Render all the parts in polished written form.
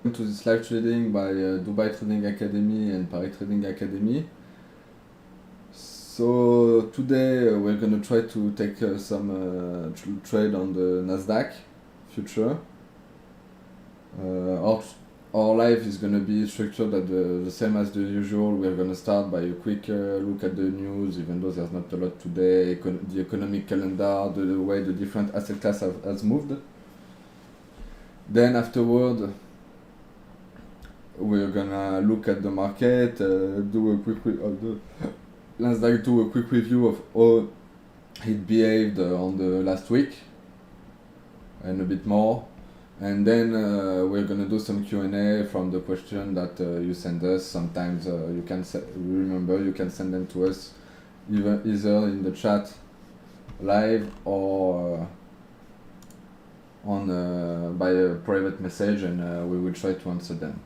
To this live trading by Dubai Trading Academy and Paris Trading Academy. So today we're gonna try to take some trade on the Nasdaq future. Our live is gonna be structured at the same as the usual. We're gonna start by a quick look at the news, even though there's not a lot today. The economic calendar, the way the different asset class has moved. Then afterward, we're gonna look at the market, do a quick Nasdaq do a quick review of how it behaved on the last week and a bit more, and then we're gonna do some Q&A from the question that you send us. Sometimes you can you can send them to us either in the chat live or on by a private message, and we will try to answer them.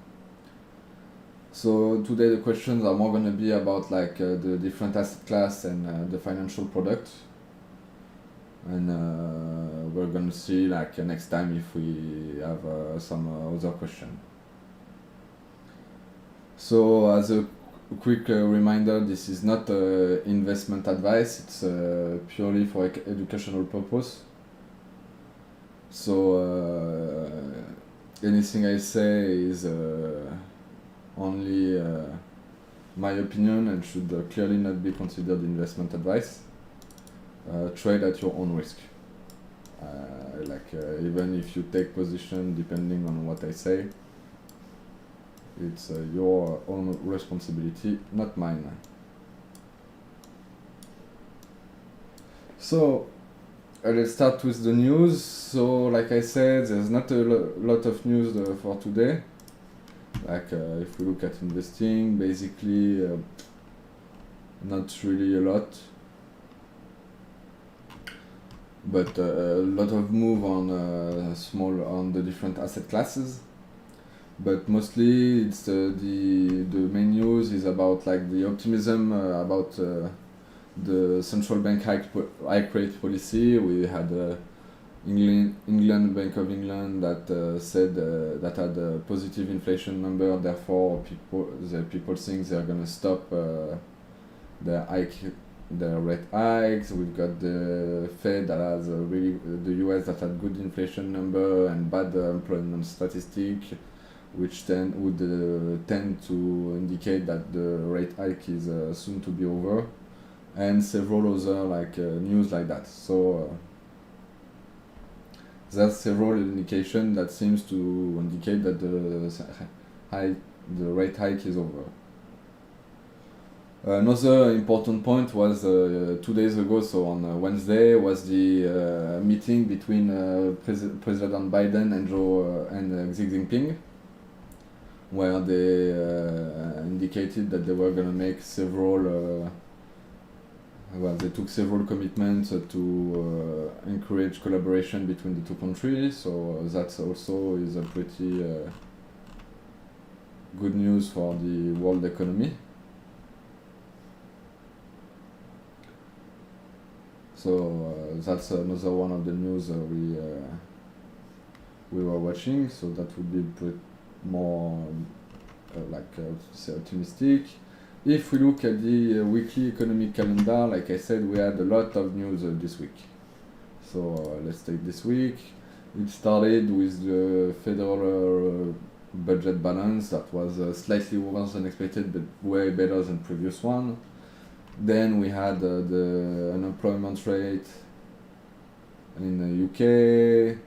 So today the questions are more gonna be about like the different asset class and the financial product, and we're gonna see like next time if we have some other question. So as a quick reminder, this is not investment advice, it's purely for educational purpose. So anything I say is only my opinion and should clearly not be considered investment advice. Trade at your own risk. Even if you take position depending on what I say, it's your own responsibility, not mine. So let's start with the news. So like I said, there's not a lot of news for today. If we look at investing, basically not really a lot, but a lot of move on on the different asset classes. But mostly it's the main news is about like the optimism about the central bank hike rate policy. We had England Bank of England that said that had a positive inflation number, therefore people think they're gonna stop their rate hikes. We've got the Fed that has the US that had good inflation number and bad employment statistic, which then would tend to indicate that the rate hike is soon to be over, and several other news like that. So there's several indications that seems to indicate that the rate hike is over. Another important point was 2 days ago, so on Wednesday, was the meeting between President Biden and Xi Jinping, where they indicated that they were going to make they took several commitments to encourage collaboration between the two countries, so that also is a pretty good news for the world economy. So that's another one of the news we were watching, so that would be more optimistic. If we look at the weekly economic calendar, like I said, we had a lot of news this week. So let's take this week. It started with the federal budget balance that was slightly worse than expected, but way better than previous one. Then we had the unemployment rate in the UK,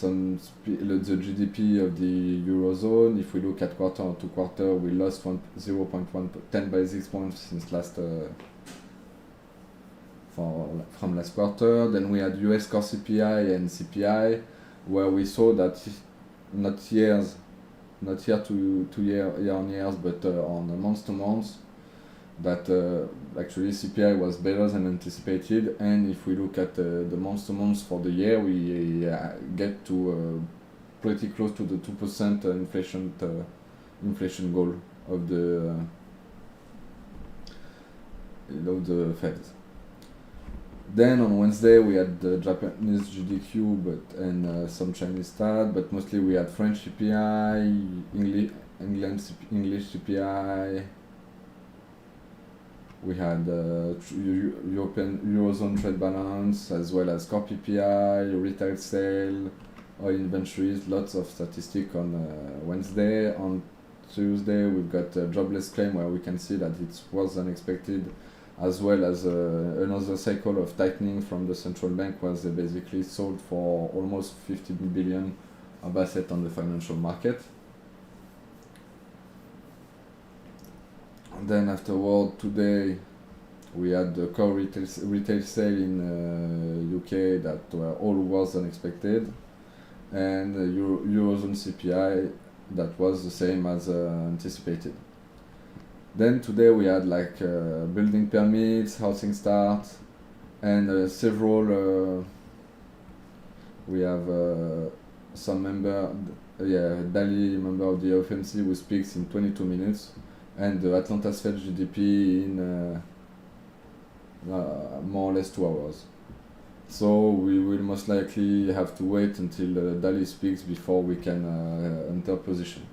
the GDP of the Eurozone. If we look at quarter to quarter, we lost 10 basis points since from last quarter. Then we had US core CPI and CPI, where we saw that not year on years, but on month to month, that actually CPI was better than anticipated. And if we look at the month to month for the year, we get to pretty close to the 2% inflation goal of the Fed. Then on Wednesday we had the Japanese GDQ, and some Chinese stat, but mostly we had French CPI, English CPI. We had European Eurozone trade balance, as well as core PPI, retail sale, oil inventories. Lots of statistics on Wednesday. On Tuesday we've got a jobless claim, where we can see that it was unexpected, as well as another cycle of tightening from the central bank, was basically sold for almost 50 billion of assets on the financial market. And then afterward, today we had the core retail sale in UK that all was unexpected, and Eurozone CPI that was the same as anticipated. Then today we had like building permits, housing start, and several. We have some member, Dali, member of the FMC, who speaks in 22 minutes, and the Atlanta Fed GDP in more or less 2 hours. So we will most likely have to wait until Dali speaks before we can enter position.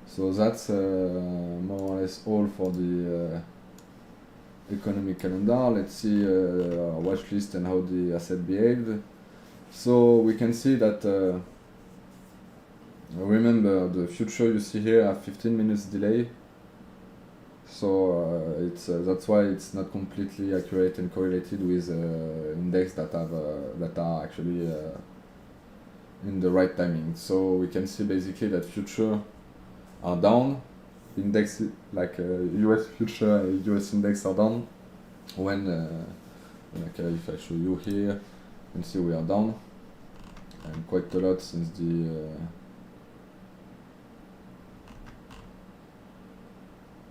So that's more or less all for the economic calendar. Let's see our watch list and how the asset behaved. So we can see that, remember, the future you see here have 15 minutes delay. So that's why it's not completely accurate and correlated with index that are actually in the right timing. So we can see basically that future are down, index like US future and US index are down. When if I show you here, you can see we are down, and quite a lot since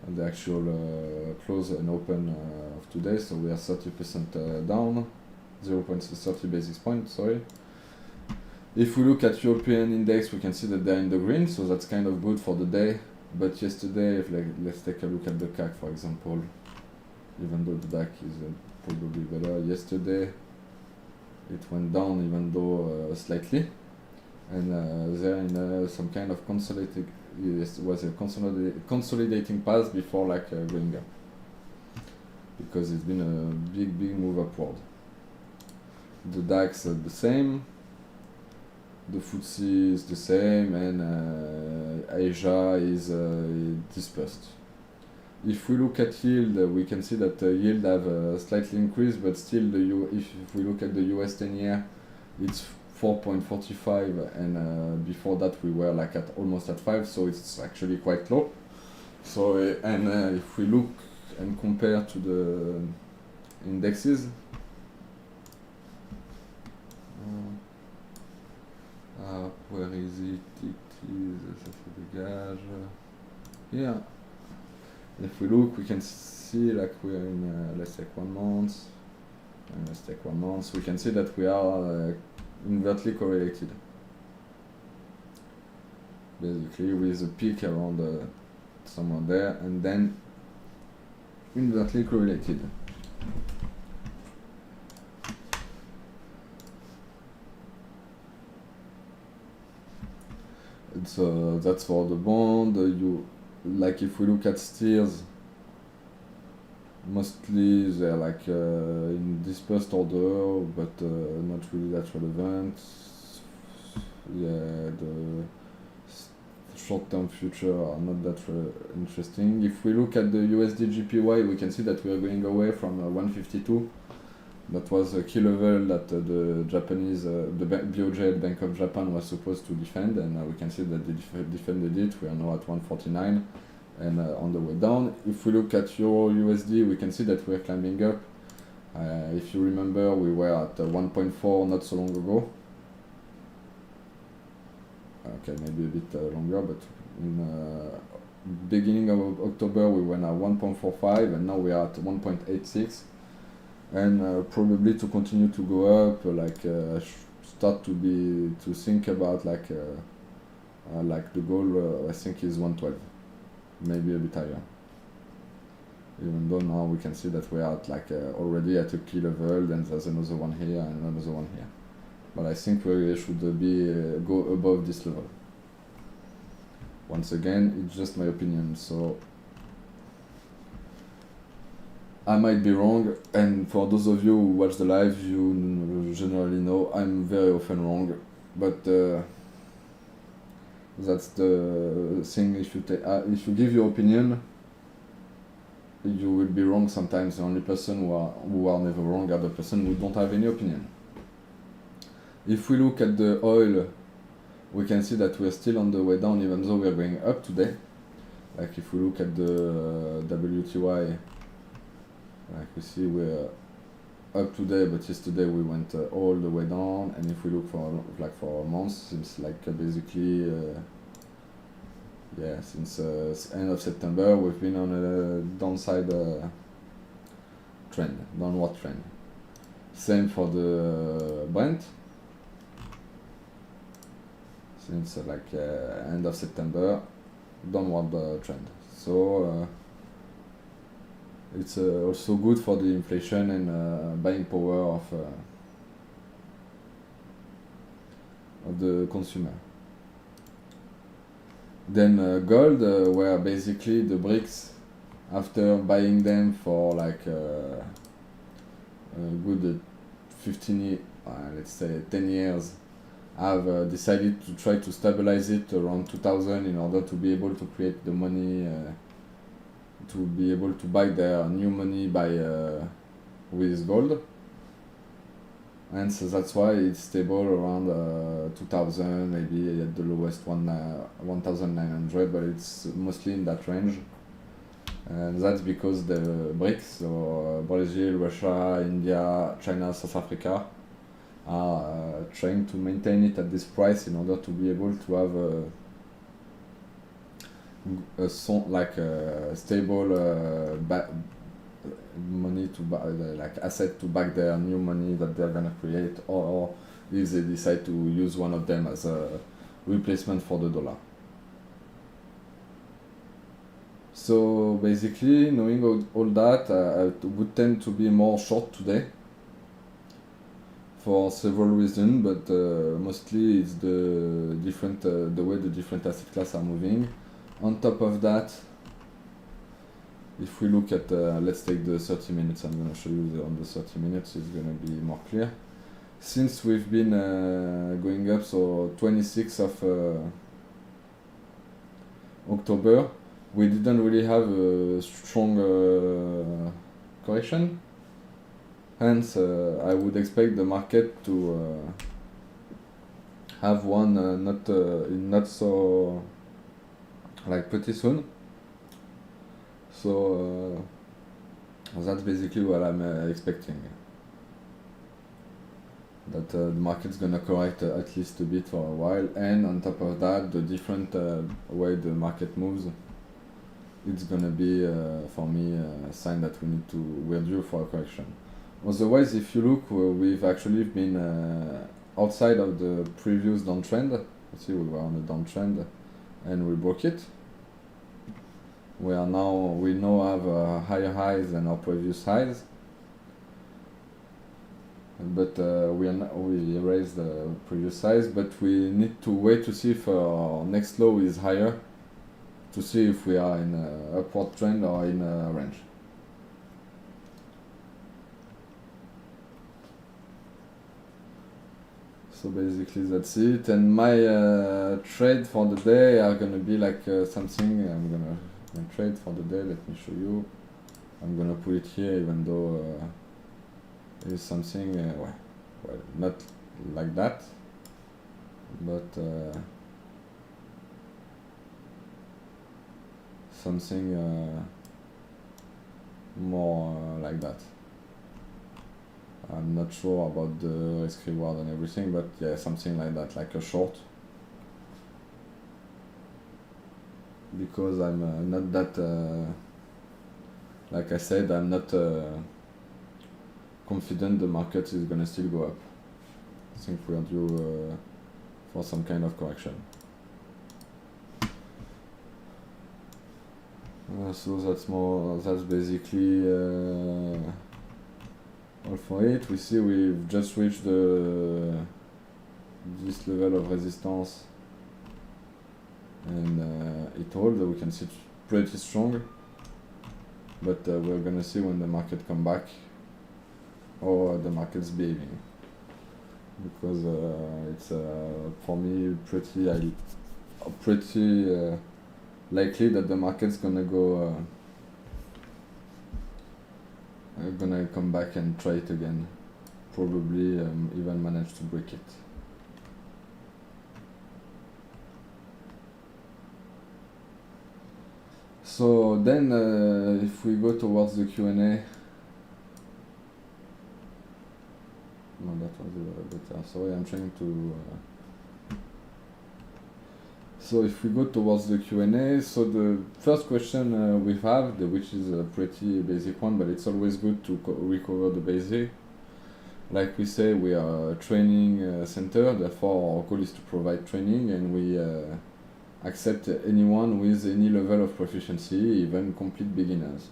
the actual close and open of today. So we are 30% down, 0.30 basis points, sorry. If we look at European index, we can see that they're in the green, so that's kind of good for the day. But yesterday, let's take a look at the CAC, for example, even though the DAC is probably better. Yesterday it went down, even though slightly, and they're in some kind of consolidating path before going up, because it's been a big move upward. The DAX are the same, the FTSE is the same, and Asia is dispersed. If we look at yield, we can see that yield have slightly increased, but still if we look at the US 10-year, it's 4.45, and before that we were like at almost at 5, so it's actually quite low. So if we look and compare to the indexes, where is it? It is, ça se dégage. Here. If we look, we can see like we're in, let's take 1 month, and let's take 1 month, we can see that we are inversely correlated. Basically with a peak around somewhere there, and then inversely correlated. So that's for the bond. Like if we look at steers, mostly they're like in dispersed order, but not really that relevant. Yeah, the short-term future are not that interesting. If we look at the USD GPY, we can see that we are going away from 152. That was a key level that the Japanese, the BOJ, Bank of Japan, was supposed to defend, and we can see that they defended it. We are now at 149 and on the way down. If we look at Euro USD, we can see that we are climbing up. If you remember, we were at 1.4 not so long ago. Okay, maybe a bit longer, but in beginning of October we were at 1.45, and now we are at 1.86. And probably to continue to go up, start to think about like the goal. I think is 112, maybe a bit higher. even though now we can see that we are at already at a key level, then there's another one here and another one here. But I think we should go above this level. Once again, it's just my opinion, so I might be wrong, and for those of you who watch the live, you generally know I'm very often wrong, but that's the thing. If you give your opinion, you will be wrong sometimes. The only person who are never wrong are the person who don't have any opinion. If we look at the oil, we can see that we're still on the way down, even though we are going up today. Like if we look at the WTI, like we see we're up today, but yesterday we went all the way down. And if we look for a month, since basically since end of September, we've been on a downside downward trend. Same for the Brent. Since end of September, downward trend. So it's also good for the inflation and buying power of the consumer. Then gold, where basically the BRICS, after buying them for a good 10 years, have decided to try to stabilize it around 2000 in order to be able to create the money, to be able to buy their new money with gold. And so that's why it's stable around 2000, maybe at the lowest 1900, but it's mostly in that range. And that's because the BRICS, so Brazil, Russia, India, China, South Africa, are trying to maintain it at this price in order to be able to have a stable money to buy, asset to back their new money that they're gonna create, or if they decide to use one of them as a replacement for the dollar. So basically, knowing all that, I would tend to be more short today for several reasons, but mostly it's the way the different asset classes are moving. On top of that, if we look at, let's take the 30 minutes, I'm going to show you on the 30 minutes, it's going to be more clear. Since we've been going up, so 26th of October, we didn't really have a strong correction. Hence, I would expect the market to have one not so pretty soon. So that's basically what I'm expecting. That the market's gonna correct at least a bit for a while, and on top of that, the different way the market moves, it's gonna be for me a sign that we're due for a correction. Otherwise, if you look, we've actually been outside of the previous downtrend. You see, we were on a downtrend and we broke it. We now have higher highs than our previous highs, but we raised the previous highs, but we need to wait to see if our next low is higher, to see if we are in an upward trend or in a range. So basically that's it, and my trade for the day are gonna be something I'm gonna trade for the day. Let me show you. I'm gonna put it here, even though it's something well, not like that, but something more like that. I'm not sure about the risk reward and everything, but yeah, something like that, like a short. Because I'm not that, like I said, I'm not confident the market is gonna still go up. I think we are due for some kind of correction. So that's basically all for it. We see we've just reached this level of resistance, and it holds. We can see it's pretty strong, but we're gonna see when the market come back or the market's behaving, because it's for me pretty likely that the market's gonna come back and try it again, probably even manage to break it. So then if we go towards the Q&A, no, that was better. Sorry, I'm trying to so if we go towards the Q&A, so the first question we have, which is a pretty basic one, but it's always good to recover the basic. Like we say, we are a training center, therefore our goal is to provide training, and we accept anyone with any level of proficiency, even complete beginners.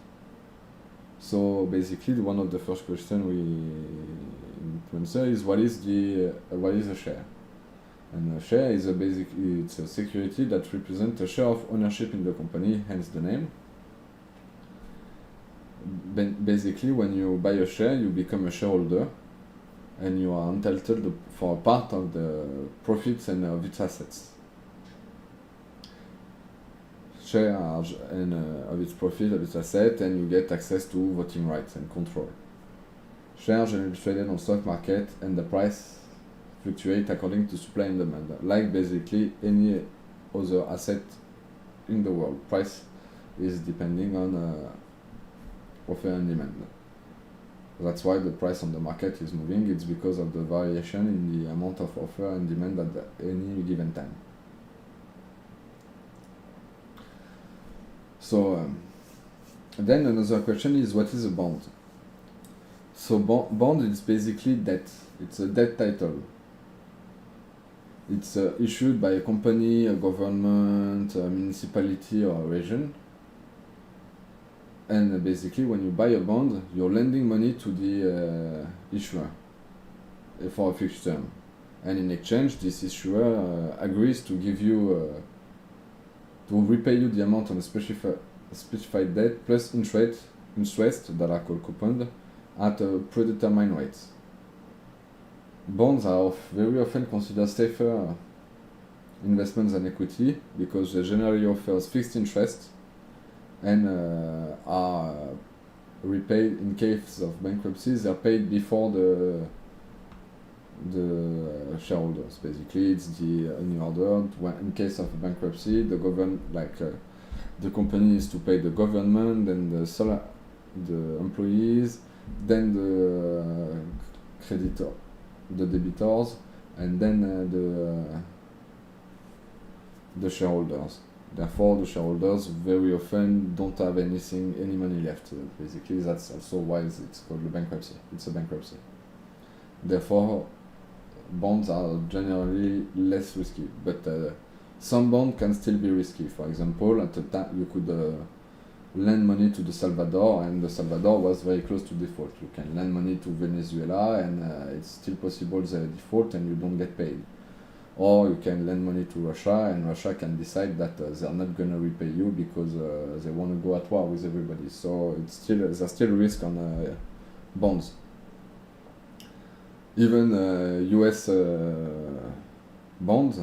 So basically, one of the first questions we need to answer is what is a share? And a share is it's a security that represents a share of ownership in the company, hence the name. Basically, when you buy a share, you become a shareholder, and you are entitled for a part of the profits and of its assets. Share and of its profit, of its asset, and you get access to voting rights and control. Shares generally traded on stock market, and the price fluctuate according to supply and demand, like basically any other asset in the world. Price is depending on offer and demand. That's why the price on the market is moving. It's because of the variation in the amount of offer and demand at any given time. So then another question is, what is a bond? So bond is basically debt. It's a debt title. It's issued by a company, a government, a municipality, or a region. And basically, when you buy a bond, you're lending money to the issuer for a fixed term. And in exchange, this issuer agrees to give you, to repay you the amount on a specified debt plus interest that are called coupons at a predetermined rate. Bonds are very often considered safer investments than equity because they generally offer fixed interest and are repaid in case of bankruptcy. They are paid before the shareholders. Basically, it's in order in case of bankruptcy, the company is to pay the government, then the employees, then the creditor, the debitors, and then the shareholders. Therefore, the shareholders very often don't have any money left. Basically, that's also why it's called a bankruptcy. It's a bankruptcy. Therefore, bonds are generally less risky, but some bonds can still be risky. For example, at the time you could lend money to the Salvador, and the Salvador was very close to default. You can lend money to Venezuela, and it's still possible they default and you don't get paid. Or you can lend money to Russia, and Russia can decide that they're not going to repay you because they want to go at war with everybody. So there's still risk on bonds. Even US bonds,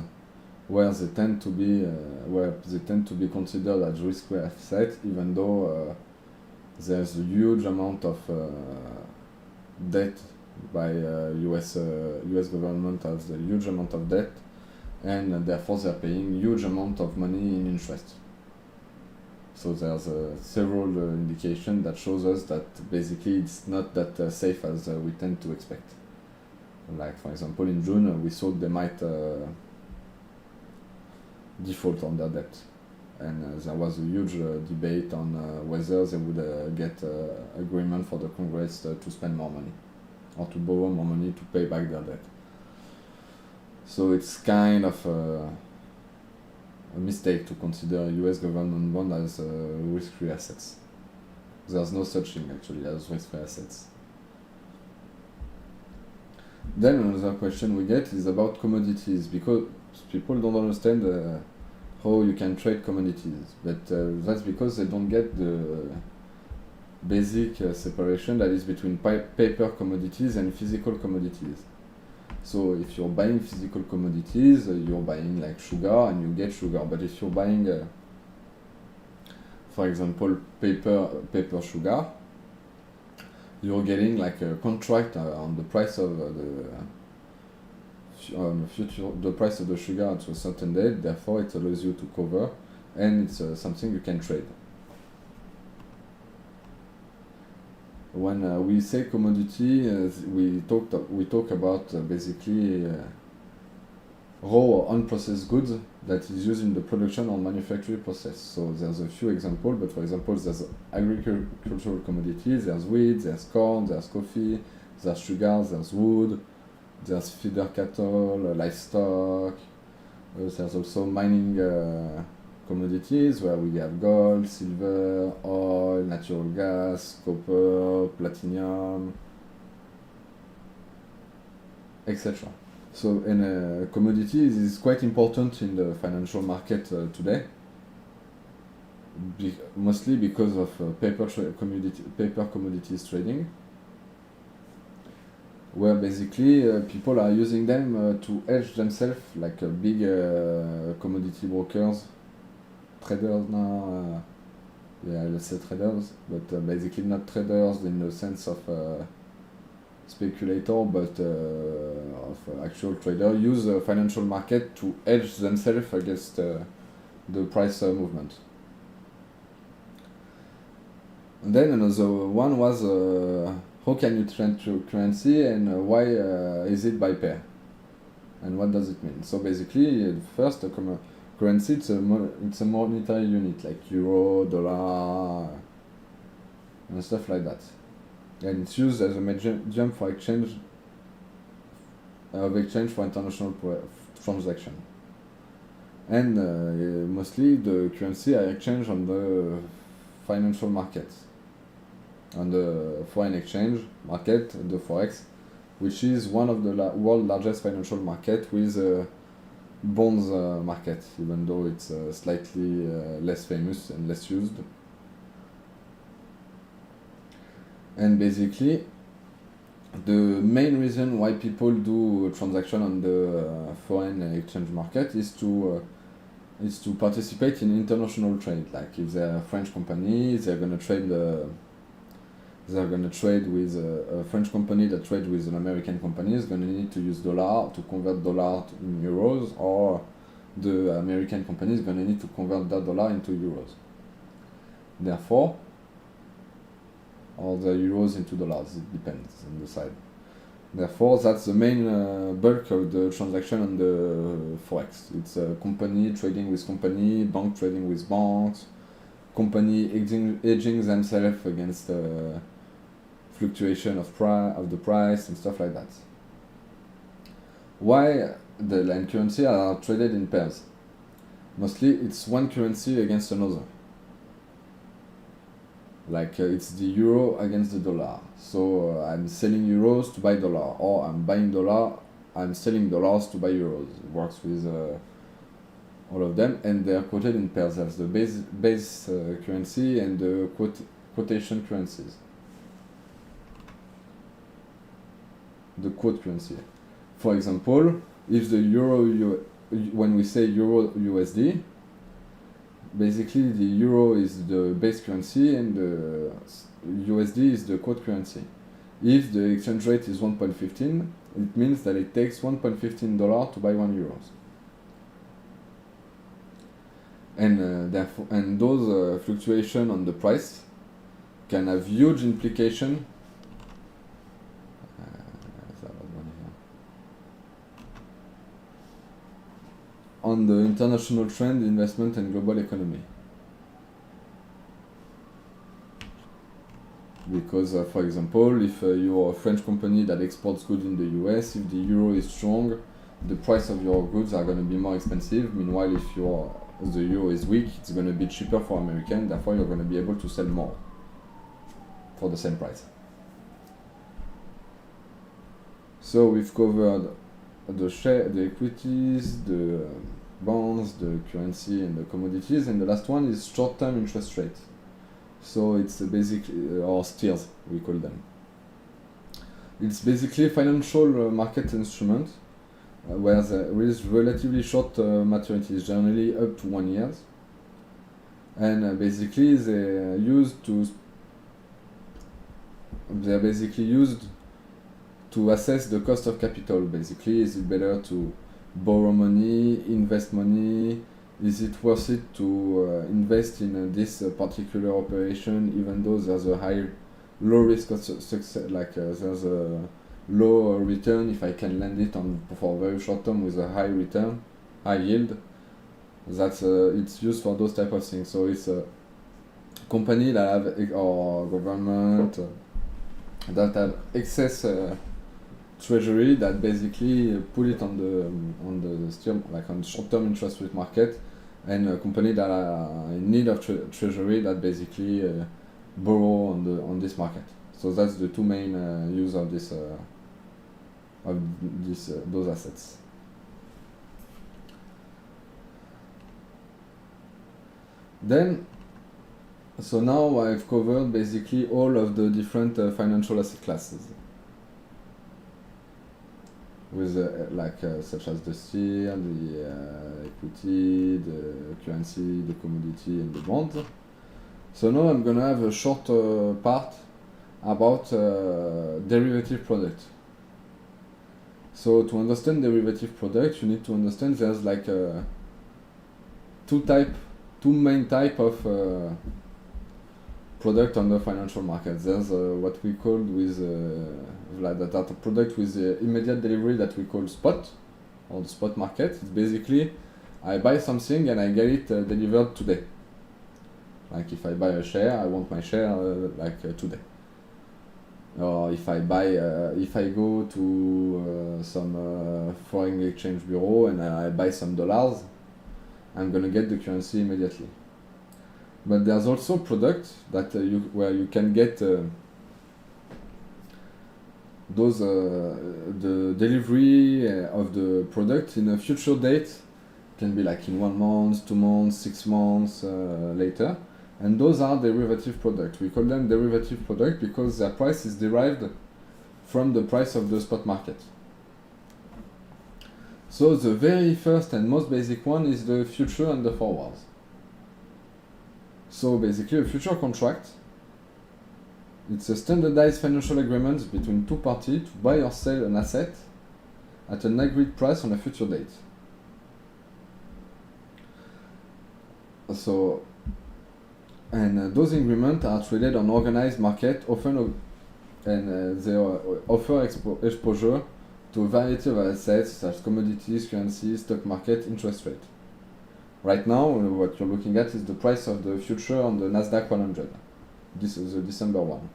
where they tend to be considered as risk-free asset, even though there's a huge amount of debt by US government has a huge amount of debt, and therefore they're paying huge amount of money in interest. So there's several indications that shows us that basically it's not that safe as we tend to expect. Like for example, in June we thought they might default on their debt, and there was a huge debate on whether they would get agreement for the Congress to spend more money or to borrow more money to pay back their debt. So it's kind of a mistake to consider US government bond as risk-free assets. There's no such thing actually as risk-free assets. Then another question we get is about commodities, because people don't understand how you can trade commodities, but that's because they don't get the basic separation that is between paper commodities and physical commodities. So if you're buying physical commodities, you're buying like sugar and you get sugar. But if you're buying, for example, paper sugar, you're getting like a contract on the price of the price of the sugar to a certain date. Therefore, it allows you to cover, and it's something you can trade. When we say commodity, we talk about basically raw or unprocessed goods that is used in the production or manufacturing process. So there's a few examples, but for example, there's agricultural commodities, there's wheat, there's corn, there's coffee, there's sugar, there's wood, there's feeder cattle, livestock, there's also mining commodities where we have gold, silver, oil, natural gas, copper, platinum, etc. So, commodities is quite important in the financial market today, mostly because of paper commodities trading, where basically people are using them to hedge themselves, like big commodity brokers, traders now, let's say traders, but basically not traders in the sense of speculator, but of actual trader, use the financial market to hedge themselves against the price movement. And then another one was how can you trade currency, and why is it by pair, and what does it mean? So basically, first, currency, it's a monetary unit like euro, dollar, and stuff like that. And it's used as a medium for exchange for international transaction. And mostly the currency are exchanged on the financial markets, on the foreign exchange market, the forex, which is one of the world's largest financial market with bonds market, even though it's slightly less famous and less used. And basically, the main reason why people do transaction on the foreign exchange market is to participate in international trade. Like if they're a French company, they're gonna trade with a French company that trades with an American company is gonna need to use dollar to convert dollar in euros, or the American company is gonna need to convert that dollar into euros. Therefore, or the euros into dollars, it depends on the side. Therefore, that's the main bulk of the transaction on the forex. It's a company trading with company, bank trading with banks, company hedging themselves against fluctuation of the price and stuff like that. Why the land currency are traded in pairs? Mostly, it's one currency against another. Like it's the euro against the dollar. So I'm selling euros to buy dollar, or I'm buying dollar, I'm selling dollars to buy euros. It works with all of them, and they are quoted in pairs. There's the base currency and the quotation currencies. The quote currency. For example, if the when we say euro USD, basically the euro is the base currency and the USD is the quote currency. If the exchange rate is 1.15, it means that it takes $1.15 to buy 1 euros. And therefore, and those fluctuations on the price can have huge implication. On the international trend, investment, and global economy. Because, for example, if you're a French company that exports goods in the US, if the euro is strong, the price of your goods are going to be more expensive. Meanwhile, if you're the euro is weak, it's going to be cheaper for American, therefore you're going to be able to sell more for the same price. So we've covered the equities, the bonds, the currency, and the commodities, and the last one is short-term interest rate. So it's basically, or steers, we call them. It's basically a financial market instrument where there is relatively short maturities, generally up to 1 year. And basically they're basically used to assess the cost of capital. Basically, is it better to borrow money, invest money? Is it worth it to invest in this particular operation, even though there's a low risk of success, like there's a low return if I can lend it on for very short term with a high return, high yield. That's it's used for those type of things. So it's a company that have or government that have excess treasury that basically put it on the short-term interest rate market, and a company that are in need of treasury that basically borrow on this market. So that's the two main use of those assets. Then, so now I've covered basically all of the different financial asset classes, with such as the steel, the equity, the currency, the commodity, and the bond. So now I'm gonna have a short part about derivative product. So to understand derivative product, you need to understand there's like two main type of product on the financial market. There's what we call with that are product with immediate delivery that we call spot, or the spot market. It's basically I buy something and I get it delivered today. Like if I buy a share, I want my share today. Or if I go to some foreign exchange bureau and I buy some dollars, I'm gonna get the currency immediately. But there's also products that where you can get the delivery of the product in a future date. It can be like in 1 month, 2 months, 6 months later. And those are derivative products. We call them derivative products because their price is derived from the price of the spot market. So the very first and most basic one is the future and the forwards. So basically a future contract, it's a standardized financial agreement between two parties to buy or sell an asset at an agreed price on a future date. So, and those agreements are traded on organized market, often they offer exposure to a variety of assets such as commodities, currencies, stock market, interest rate. Right now, what you're looking at is the price of the future on the Nasdaq 100. This is the December one.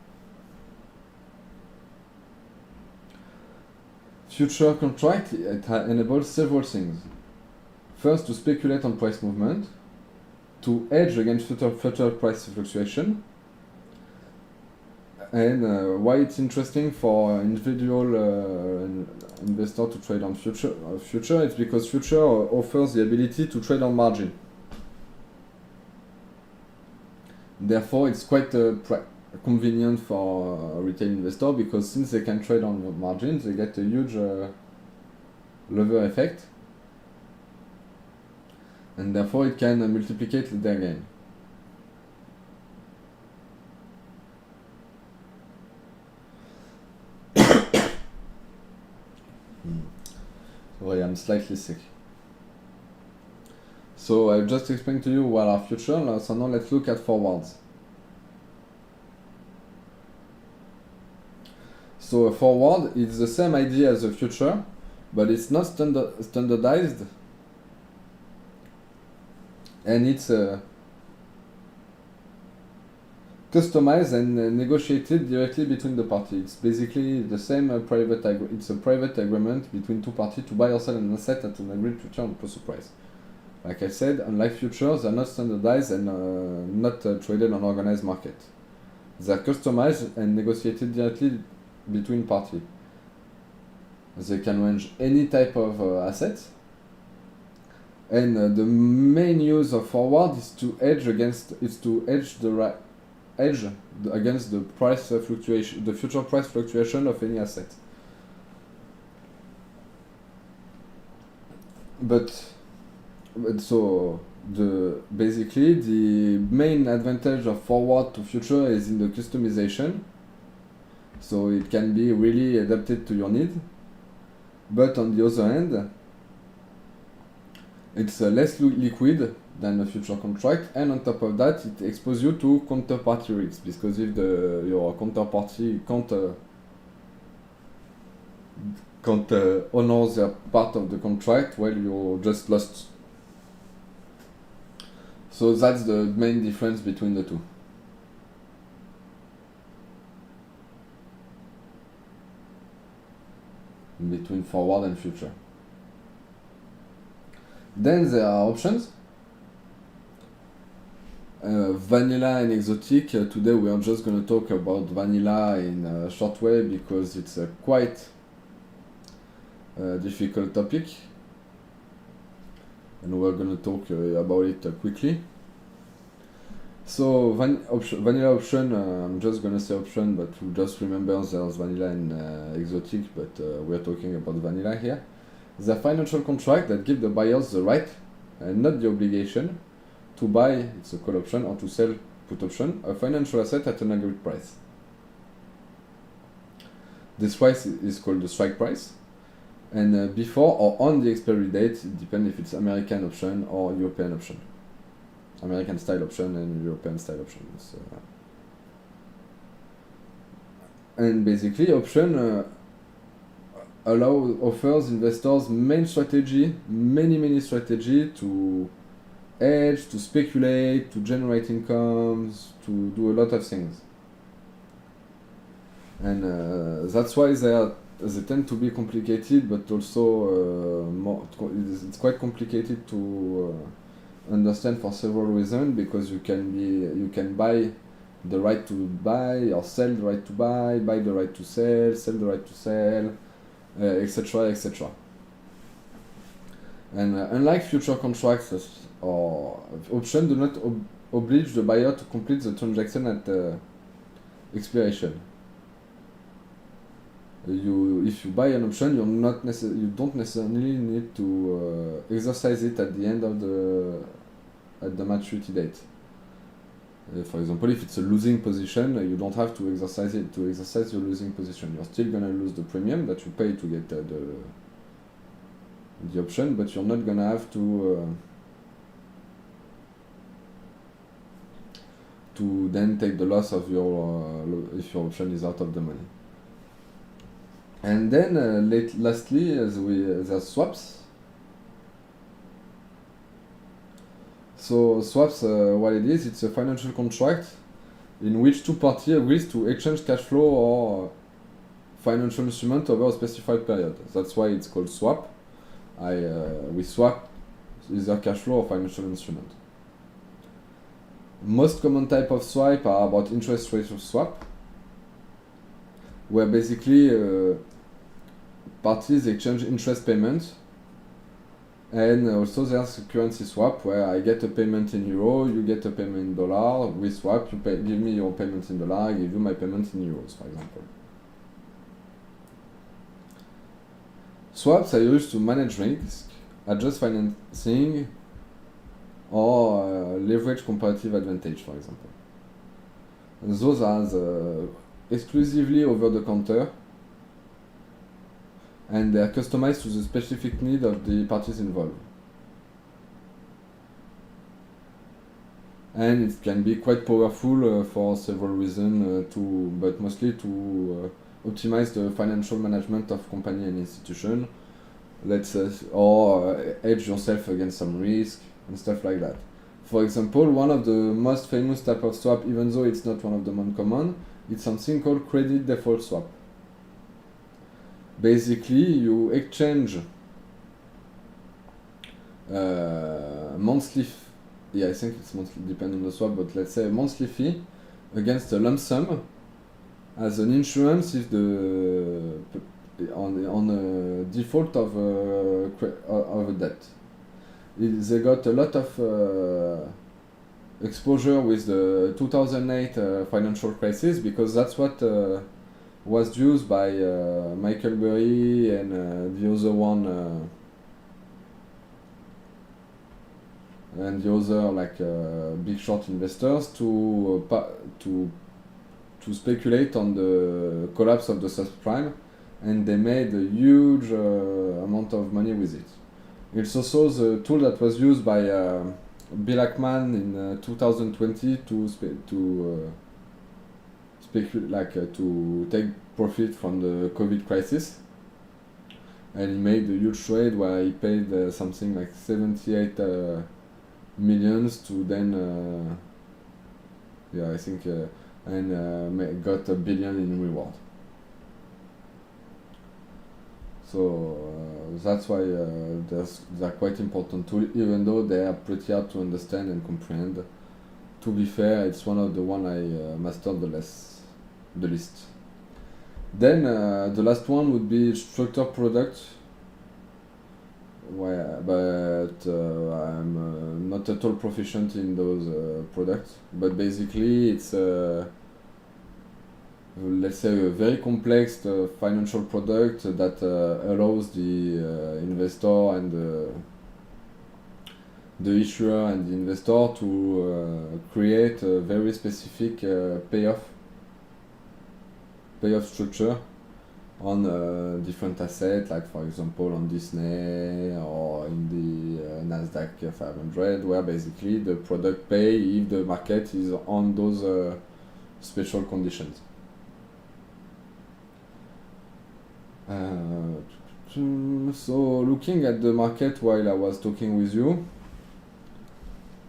Future contract, it enables several things. First, to speculate on price movement, to hedge against future price fluctuation, and why it's interesting for individual investor to trade on future, it's because future offers the ability to trade on margin. Therefore, it's quite convenient for a retail investor because since they can trade on margins, they get a huge lever effect, and therefore it can multiplicate their gain. Sorry, I'm slightly sick. So I just explained to you what are future, so now let's look at forwards. So a forward is the same idea as a future, but it's not standardized, and it's customized and negotiated directly between the parties. It's basically the same it's a private agreement between two parties to buy or sell an asset at an agreed future and purchase price. Like I said, unlike futures, they're not standardized and not traded on organized market. They're customized and negotiated directly between parties. They can range any type of assets. And the main use of forward is to hedge against against the price fluctuation, the future price fluctuation of any asset. But so basically the main advantage of forward to future is in the customization. So it can be really adapted to your need. But on the other hand, it's less liquid than a future contract, and on top of that, it exposes you to counterparty risks, because if your counterparty can't honor their part of the contract, well, you're just lost. So that's the main difference between the two. Between forward and future. Then there are options. Vanilla and exotic. Today we are just going to talk about vanilla in a short way because it's a quite difficult topic. And we're going to talk about it quickly. So vanilla option, I'm just going to say option, but just remember there's vanilla and exotic, but we're talking about vanilla here. The financial contract that give the buyers the right and not the obligation to buy, it's a call option, or to sell, put option, a financial asset at an agreed price. This price is called the strike price, and before or on the expiry date, it depends if it's American option or European option. American style option and European style options. And basically option offers investors many strategy to hedge, to speculate, to generate incomes, to do a lot of things. And that's why they tend to be complicated, but also it's quite complicated to understand for several reasons, because you can buy the right to buy, or sell the right to buy the right to sell the right to sell, etc. etc. And unlike future contracts or options do not oblige the buyer to complete the transaction at expiration. If you buy an option, you don't necessarily need to exercise it at the end of the maturity date. For example, if it's a losing position, you don't have to exercise your losing position. You're still gonna lose the premium that you pay to get the option, but you're not gonna have to then take the loss of if your option is out of the money. And then lastly, there's swaps. So swaps, what it is, it's a financial contract in which two parties agree to exchange cash flow or financial instrument over a specified period. That's why it's called swap. We swap either cash flow or financial instrument. Most common type of swap are about interest rate swap, where basically parties exchange interest payments. And also there's a currency swap, where I get a payment in euro, you get a payment in dollar, we swap, give me your payment in dollar, I give you my payment in euros, for example. Swaps are used to manage risk, adjust financing, or leverage comparative advantage, for example. And those are exclusively over the counter, and they are customized to the specific need of the parties involved. And it can be quite powerful for several reasons, but mostly to optimize the financial management of company and institution, or hedge yourself against some risk and stuff like that. For example, one of the most famous type of swap, even though it's not one of the most common, it's something called credit default swap. Basically, you exchange monthly, I think it's monthly, depending on the swap, but let's say a monthly fee against a lump sum as an insurance if on a default of a debt. They got a lot of exposure with the 2008 financial crisis, because that's what was used by Michael Burry and the other one and the other big short investors to speculate on the collapse of the subprime, and they made a huge amount of money with it. It's also the tool that was used by Bill Ackman in 2020 to take profit from the COVID crisis, and he made a huge trade where he paid something like 78 millions to then I think and got $1 billion in reward. So that's why they're quite important too, even though they are pretty hard to understand and comprehend. To be fair, it's one of the one I mastered the least. Then the last one would be structured product, but I'm not at all proficient in those products. But basically, it's let's say a very complex financial product that allows the investor and the issuer and the investor to create a very specific payoff structure on different assets, like for example on Disney or in the Nasdaq 500, where basically the product pay if the market is on those special conditions. So looking at the market while I was talking with you,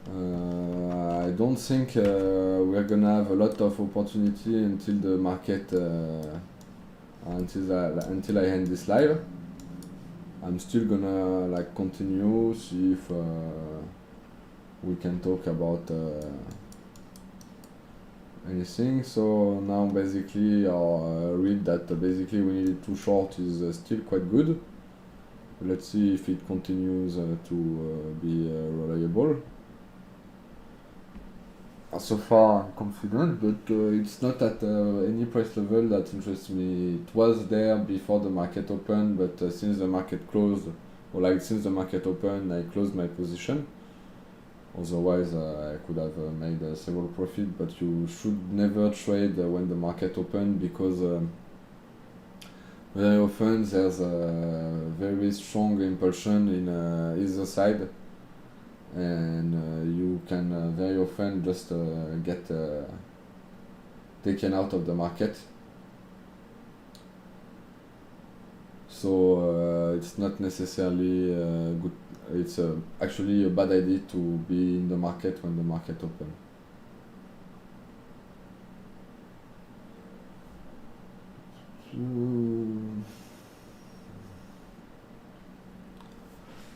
I don't think we're gonna have a lot of opportunity until the market until I end this live. I'm still gonna continue, see if we can talk about anything. So now basically I'll read that basically we needed too short is still quite good. Let's see if it continues to be reliable. So far I'm confident, but it's not at any price level that interests me. It was there before the market opened, but since the market closed, or since the market opened, I closed my position. Otherwise, I could have made several profit, but you should never trade when the market open, because very often there's a very strong impulsion in either side, and you can very often just get taken out of the market. So it's not necessarily good. It's actually a bad idea to be in the market when the market opens.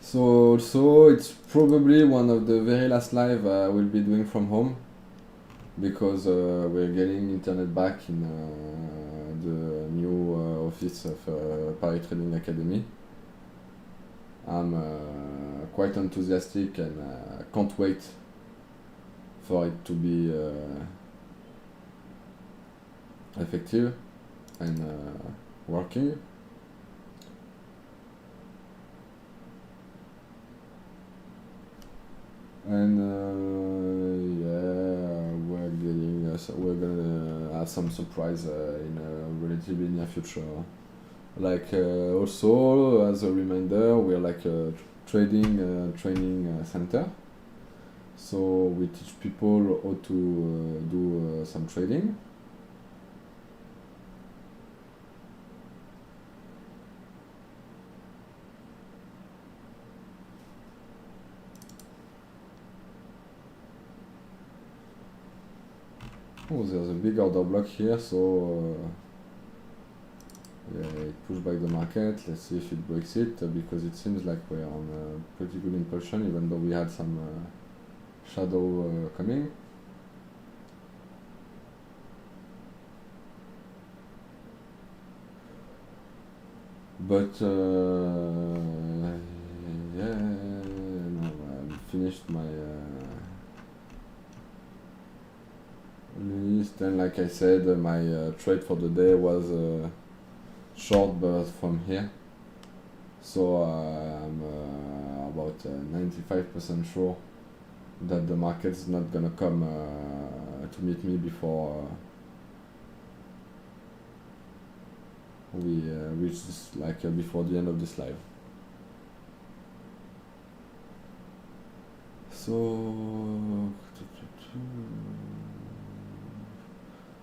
So also it's probably one of the very last live I will be doing from home, because we're getting internet back in the new office of Paris Trading Academy. I'm quite enthusiastic and can't wait for it to be effective and working. And we're gonna have some surprise in a relatively near future. Also as a reminder, we're a trading training center. So we teach people how to do some trading. Oh, there's a big order block here, so it pushed back the market. Let's see if it breaks it because it seems like we're on a pretty good impulsion, even though we had some shadow coming. But yeah, no, I finished my list, and like I said, my trade for the day was short but from here. So I'm about 95% sure that the market's not gonna come to meet me before we reach this, before the end of this live.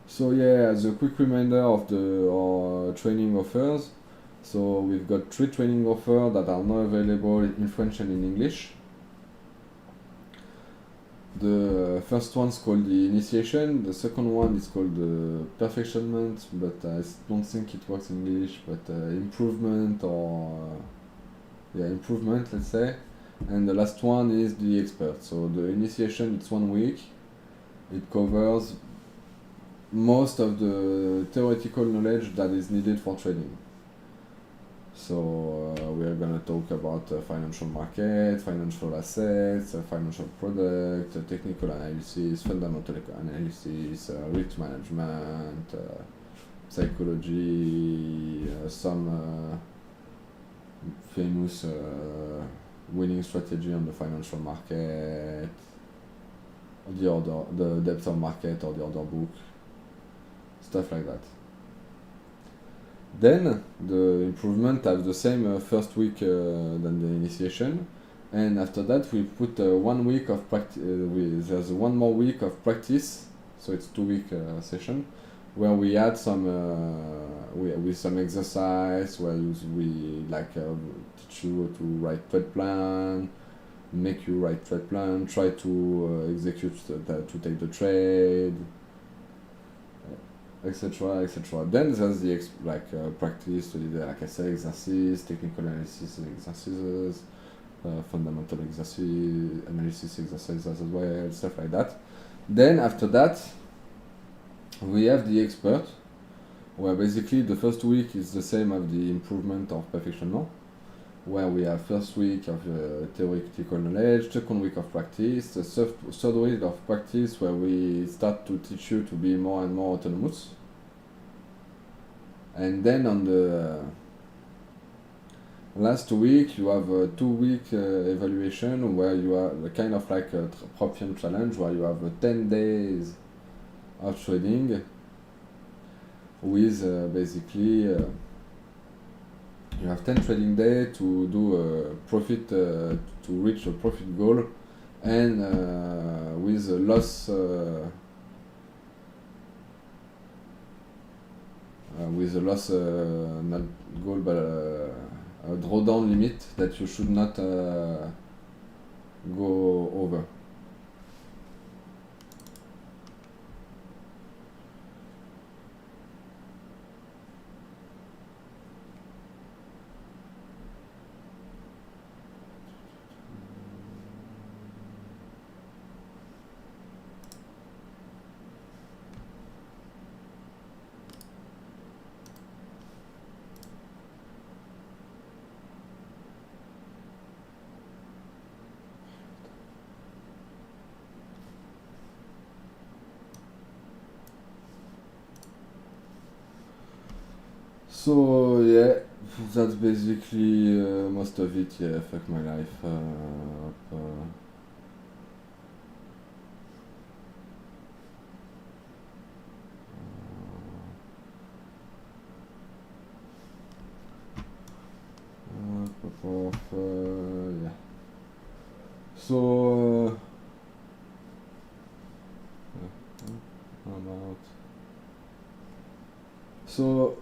So yeah, as a quick reminder of our training offers. So we've got 3 training offers that are now available in French and in English. The first one's called the initiation, the second one is called the perfectionment, but I don't think it works in English, but improvement improvement, let's say. And the last one is the expert. So the initiation, it's 1 week. It covers most of the theoretical knowledge that is needed for trading. So we are going to talk about financial market, financial assets, financial product, technical analysis, fundamental analysis, risk management, psychology, some famous winning strategy on the financial market, the depth of market or the order book, stuff like that. Then the improvement have the same first week than the initiation, and after that we put 1 week of practice. There's 1 more week of practice, so it's 2-week session where we add some with some exercise where we teach you to write trade plan, make you write trade plan, try to execute to take the trade, etc., etc. Then there's the practice, like I said, exercise, technical analysis exercises, fundamental analysis exercises as well, stuff like that. Then after that, we have the expert, where basically the first week is the same as the improvement of perfectionment, where we have first week of theoretical knowledge, second week of practice, the third week of practice where we start to teach you to be more and more autonomous. And then on the last week you have a 2-week evaluation where you have kind of like a Profium challenge where you have 10 days of trading with basically you have 10 trading days to do a profit, to reach a profit goal, and with a loss, not goal, but a drawdown limit that you should not go over. So yeah, that's basically most of it. Yeah, fuck my life. Yeah. So I'm out. So